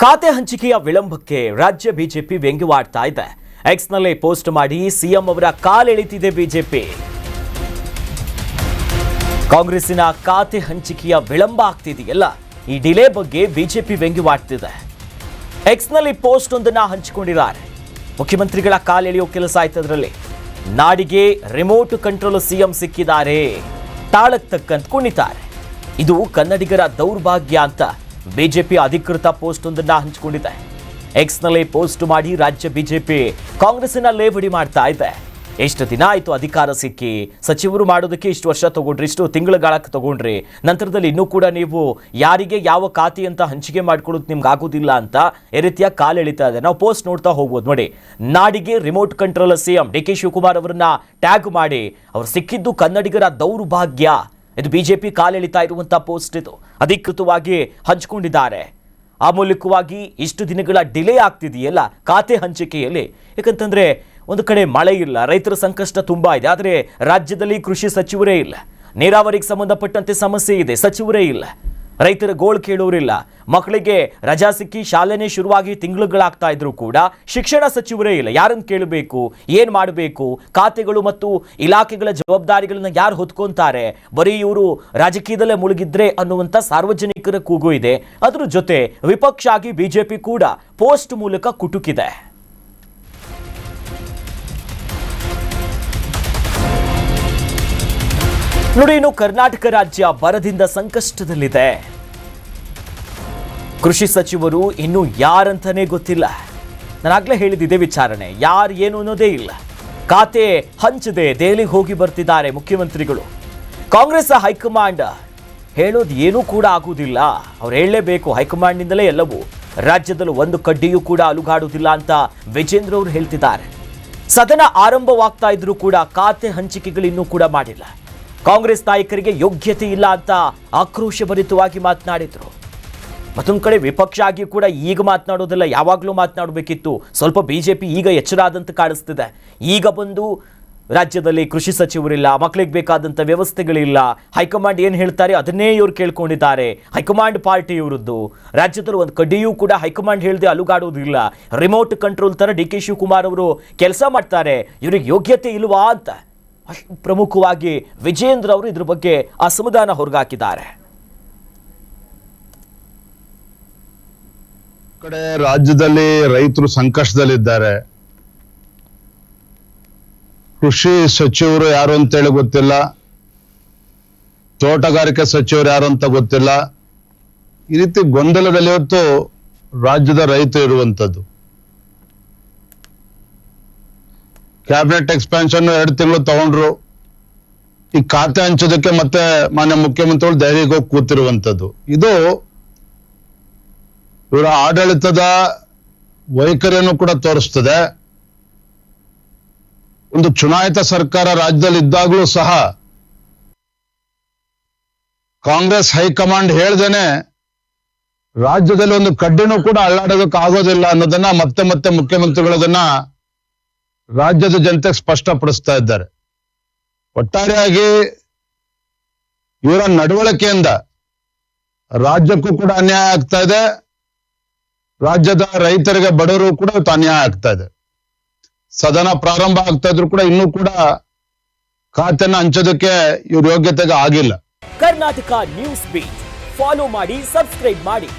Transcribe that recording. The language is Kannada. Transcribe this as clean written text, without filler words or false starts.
ಖಾತೆ ಹಂಚಿಕೆಯ ವಿಳಂಬಕ್ಕೆ ರಾಜ್ಯ ಬಿಜೆಪಿ ವ್ಯಂಗ್ಯವಾಡ್ತಾ ಇದೆ. ಎಕ್ಸ್ನಲ್ಲಿ ಪೋಸ್ಟ್ ಮಾಡಿ ಸಿಎಂ ಅವರ ಕಾಲೆಳೆದಿದೆ ಬಿಜೆಪಿ. ಕಾಂಗ್ರೆಸ್ಸಿನ ಖಾತೆ ಹಂಚಿಕೆಯ ವಿಳಂಬ ಆಗ್ತಿದೆಯಲ್ಲ, ಈ ಡಿಲೇ ಬಗ್ಗೆ ಬಿಜೆಪಿ ವ್ಯಂಗ್ಯವಾಡ್ತಿದೆ. ಎಕ್ಸ್ನಲ್ಲಿ ಪೋಸ್ಟ್ ಒಂದನ್ನ ಹಂಚಿಕೊಂಡಿದ್ದಾರೆ. ಮುಖ್ಯಮಂತ್ರಿಗಳ ಕಾಲೆಳೆಯೋ ಕೆಲಸ ಆಯ್ತದ್ರಲ್ಲಿ. ನಾಡಿಗೆ ರಿಮೋಟ್ ಕಂಟ್ರೋಲ್ ಸಿಎಂ ಸಿಕ್ಕಿದ್ದಾರೆ, ತಾಳಕ್ ತಕ್ಕಂತ ಕುಣಿತಾರೆ. ಇದು ಕನ್ನಡಿಗರ ದೌರ್ಭಾಗ್ಯ ಅಂತ ಬಿಜೆಪಿ ಅಧಿಕೃತ ಪೋಸ್ಟ್ ಒಂದನ್ನ ಹಂಚಿಕೊಂಡಿದೆ. ಎಕ್ಸ್ನಲ್ಲಿ ಪೋಸ್ಟ್ ಮಾಡಿ ರಾಜ್ಯ ಬಿಜೆಪಿ ಕಾಂಗ್ರೆಸ್ಸಿನ ಲೇವಡಿ ಮಾಡ್ತಾ ಇದೆ. ಎಷ್ಟು ದಿನ ಆಯಿತು ಅಧಿಕಾರ ಸಿಕ್ಕಿ, ಸಚಿವರು ಮಾಡೋದಕ್ಕೆ ಇಷ್ಟು ವರ್ಷ ತಗೊಂಡ್ರಿ, ಇಷ್ಟು ತಿಂಗಳಗಾಳಕ್ಕೆ ತಗೊಂಡ್ರಿ, ನಂತರದಲ್ಲಿ ಇನ್ನೂ ಕೂಡ ನೀವು ಯಾರಿಗೆ ಯಾವ ಖಾತೆ ಅಂತ ಹಂಚಿಕೆ ಮಾಡ್ಕೊಳ್ಳೋದು ನಿಮ್ಗೆ ಆಗೋದಿಲ್ಲ ಅಂತ ಈ ರೀತಿಯ ಕಾಲೆಳಿತಾ ಇದೆ. ನಾವು ಪೋಸ್ಟ್ ನೋಡ್ತಾ ಹೋಗ್ಬೋದು ನೋಡಿ. ನಾಡಿಗೆ remote control CM D K. Shivakumar ಅವರನ್ನ ಟ್ಯಾಗ್ ಮಾಡಿ ಅವ್ರು ಸಿಕ್ಕಿದ್ದು ಕನ್ನಡಿಗರ ದೌರ್ಭಾಗ್ಯ. ಇದು ಬಿಜೆಪಿ ಕಾಲೆಳಿತಾ ಇರುವಂತಹ ಪೋಸ್ಟ್. ಇದು ಅಧಿಕೃತವಾಗಿ ಹಂಚಿಕೊಂಡಿದ್ದಾರೆ. ಆ ಮೂಲಕವಾಗಿ ಇಷ್ಟು ದಿನಗಳ ಡಿಲೇ ಆಗ್ತಿದೆಯಲ್ಲ ಖಾತೆ ಹಂಚಿಕೆಯಲ್ಲಿ. ಯಾಕಂತಂದ್ರೆ ಒಂದು ಕಡೆ ಮಳೆ ಇಲ್ಲ, ರೈತರ ಸಂಕಷ್ಟ ತುಂಬಾ ಇದೆ. ಆದರೆ ರಾಜ್ಯದಲ್ಲಿ ಕೃಷಿ ಸಚಿವರೇ ಇಲ್ಲ, ನೀರಾವರಿಗೆ ಸಂಬಂಧಪಟ್ಟಂತೆ ಸಮಸ್ಯೆ ಇದೆ, ಸಚಿವರೇ ಇಲ್ಲ, ರೈತರ ಗೋಳು ಕೇಳೋರಿಲ್ಲ. ಮಕ್ಕಳಿಗೆ ರಜಾ ಸಿಕ್ಕಿ ಶಾಲೆನೇ ಶುರುವಾಗಿ ತಿಂಗಳುಗಳಾಗ್ತಾ ಇದ್ರು ಕೂಡ ಶಿಕ್ಷಣ ಸಚಿವರೇ ಇಲ್ಲ. ಯಾರನ್ನು ಕೇಳಬೇಕು, ಏನು ಮಾಡಬೇಕು, ಖಾತೆಗಳು ಮತ್ತು ಇಲಾಖೆಗಳ ಜವಾಬ್ದಾರಿಗಳನ್ನ ಯಾರು ಹೊತ್ಕೊಂತಾರೆ, ಬರೀ ಇವರು ರಾಜಕೀಯದಲ್ಲೇ ಮುಳುಗಿದ್ರೆ ಅನ್ನುವಂಥ ಸಾರ್ವಜನಿಕರ ಕೂಗು ಇದೆ. ಅದ್ರ ಜೊತೆ ವಿಪಕ್ಷ ಆಗಿ ಬಿಜೆಪಿ ಕೂಡ ಪೋಸ್ಟ್ ಮೂಲಕ ಕುಟುಕಿದೆ. ನೋಡಿ, ಇನ್ನು ಕರ್ನಾಟಕ ರಾಜ್ಯ ಬರದಿಂದ ಸಂಕಷ್ಟದಲ್ಲಿದೆ. ಕೃಷಿ ಸಚಿವರು ಇನ್ನು ಯಾರಂತಾನೆ ಗೊತ್ತಿಲ್ಲ. ನಾನಾಗ್ಲೇ ಹೇಳಿದ್ದೆ ವಿಚಾರಣೆ, ಯಾರು ಏನು ಅನ್ನೋದೇ ಇಲ್ಲ. ಖಾತೆ ಹಂಚದೆ ದೆಹಲಿಗೆ ಹೋಗಿ ಬರ್ತಿದ್ದಾರೆ ಮುಖ್ಯಮಂತ್ರಿಗಳು. ಕಾಂಗ್ರೆಸ್ ಹೈಕಮಾಂಡ್ ಹೇಳೋದು ಏನೂ ಕೂಡ ಆಗುವುದಿಲ್ಲ, ಅವ್ರು ಹೇಳಲೇಬೇಕು. ಹೈಕಮಾಂಡ್ನಿಂದಲೇ ಎಲ್ಲವೂ. ರಾಜ್ಯದಲ್ಲಿ ಒಂದು ಕಡ್ಡಿಯೂ ಕೂಡ ಅಲುಗಾಡುವುದಿಲ್ಲ ಅಂತ ವಿಜೇಂದ್ರ ಅವರು ಹೇಳ್ತಿದ್ದಾರೆ. ಸದನ ಆರಂಭವಾಗ್ತಾ ಇದ್ರೂ ಕೂಡ ಖಾತೆ ಹಂಚಿಕೆಗಳು ಇನ್ನೂ ಕೂಡ ಮಾಡಿಲ್ಲ. ಕಾಂಗ್ರೆಸ್ ನಾಯಕರಿಗೆ ಯೋಗ್ಯತೆ ಇಲ್ಲ ಅಂತ ಆಕ್ರೋಶಭರಿತವಾಗಿ ಮಾತನಾಡಿದ್ರು. ಮತ್ತೊಂದು ಕಡೆ ವಿಪಕ್ಷ ಆಗಿ ಕೂಡ ಈಗ ಮಾತನಾಡೋದಿಲ್ಲ, ಯಾವಾಗಲೂ ಮಾತನಾಡಬೇಕಿತ್ತು. ಸ್ವಲ್ಪ ಬಿಜೆಪಿ ಈಗ ಎಚ್ಚರ ಆದಂತ ಕಾಣಿಸ್ತಿದೆ. ಈಗ ಬಂದು ರಾಜ್ಯದಲ್ಲಿ ಕೃಷಿ ಸಚಿವರಿಲ್ಲ, ಮಕ್ಕಳಿಗೆ ಬೇಕಾದಂಥ ವ್ಯವಸ್ಥೆಗಳಿಲ್ಲ, ಹೈಕಮಾಂಡ್ ಏನು ಹೇಳ್ತಾರೆ ಅದನ್ನೇ ಇವ್ರು ಕೇಳ್ಕೊಂಡಿದ್ದಾರೆ. High command party ಇವರದ್ದು. ರಾಜ್ಯದಲ್ಲಿ ಒಂದು ಕಡ್ಡಿಯೂ ಕೂಡ ಹೈಕಮಾಂಡ್ ಹೇಳದೆ ಅಲುಗಾಡೋದಿಲ್ಲ. ರಿಮೋಟ್ ಕಂಟ್ರೋಲ್ ಥರ ಡಿ.ಕೆ. ಶಿವಕುಮಾರ್ ಅವರು ಕೆಲಸ ಮಾಡ್ತಾರೆ, ಇವ್ರಿಗೆ ಯೋಗ್ಯತೆ ಇಲ್ವಾ ಅಂತ ಅಷ್ಟು ಪ್ರಮುಖವಾಗಿ ವಿಜೇಂದ್ರ ಅವರು ಇದ್ರ ಬಗ್ಗೆ ಅಸಮಾಧಾನ ಹೊರಗಾಕಿದ್ದಾರೆ. ಕಡೆ ರಾಜ್ಯದಲ್ಲಿ ರೈತರು ಸಂಕಷ್ಟದಲ್ಲಿದ್ದಾರೆ. ಕೃಷಿ ಸಚಿವರು ಯಾರು ಅಂತೇಳಿ ಗೊತ್ತಿಲ್ಲ, ತೋಟಗಾರಿಕೆ ಸಚಿವರು ಯಾರು ಅಂತ ಗೊತ್ತಿಲ್ಲ. ಈ ರೀತಿ ಗೊಂದಲದಲ್ಲಿ ಇವತ್ತು ರಾಜ್ಯದ ರೈತರು ಇರುವಂತದ್ದು. ಕ್ಯಾಬಿನೆಟ್ ಎಕ್ಸ್ಪಾನ್ಷನ್ 2 ತಿಂಗಳು ತಗೊಂಡ್ರು. ಈ ಖಾತೆ ಹಂಚೋದಕ್ಕೆ ಮತ್ತೆ ಮಾನ್ಯ ಮುಖ್ಯಮಂತ್ರಿಗಳು ದೆಹಲಿಗೆ ಹೋಗಿ ಕೂತಿರುವಂತದ್ದು. ಇದು ಇವರ ಆಡಳಿತದ ವೈಖರಿಯನ್ನು ಕೂಡ ತೋರಿಸ್ತದೆ. ಒಂದು ಚುನಾಯಿತ ಸರ್ಕಾರ ರಾಜ್ಯದಲ್ಲಿ ಇದ್ದಾಗಲೂ ಸಹ ಕಾಂಗ್ರೆಸ್ ಹೈಕಮಾಂಡ್ ಹೇಳ್ದೇನೆ ರಾಜ್ಯದಲ್ಲಿ ಒಂದು ಕಡ್ಡಿನೂ ಕೂಡ ಅಳ್ಳಾಡೋದಕ್ಕೆ ಆಗೋದಿಲ್ಲ ಅನ್ನೋದನ್ನ ಮತ್ತೆ ಮತ್ತೆ ಮುಖ್ಯಮಂತ್ರಿಗಳದನ್ನ ರಾಜ್ಯದ ಜನತೆಗೆ ಸ್ಪಷ್ಟಪಡಿಸ್ತಾ ಇದ್ದಾರೆ. ಒಟ್ಟಾರೆಯಾಗಿ ಇವರ ನಡವಳಿಕೆಯಿಂದ ರಾಜ್ಯಕ್ಕೂ ಕೂಡ ಅನ್ಯಾಯ ಆಗ್ತಾ ಇದೆ, ರಾಜ್ಯದ ರೈತರಿಗೆ ಬಡವರು ಕೂಡ ಅನ್ಯಾಯ ಆಗ್ತಾ ಇದೆ. ಸದನ ಪ್ರಾರಂಭ ಆಗ್ತಾ ಇದ್ರು ಕೂಡ ಇನ್ನೂ ಕೂಡ ಖಾತೆನ ಹಂಚೋದಕ್ಕೆ ಇವ್ರ ಯೋಗ್ಯತೆಗೆ ಆಗಿಲ್ಲ. ಕರ್ನಾಟಕ ನ್ಯೂಸ್ ಬೀಟ್ ಫಾಲೋ ಮಾಡಿ, ಸಬ್ಸ್ಕ್ರೈಬ್ ಮಾಡಿ.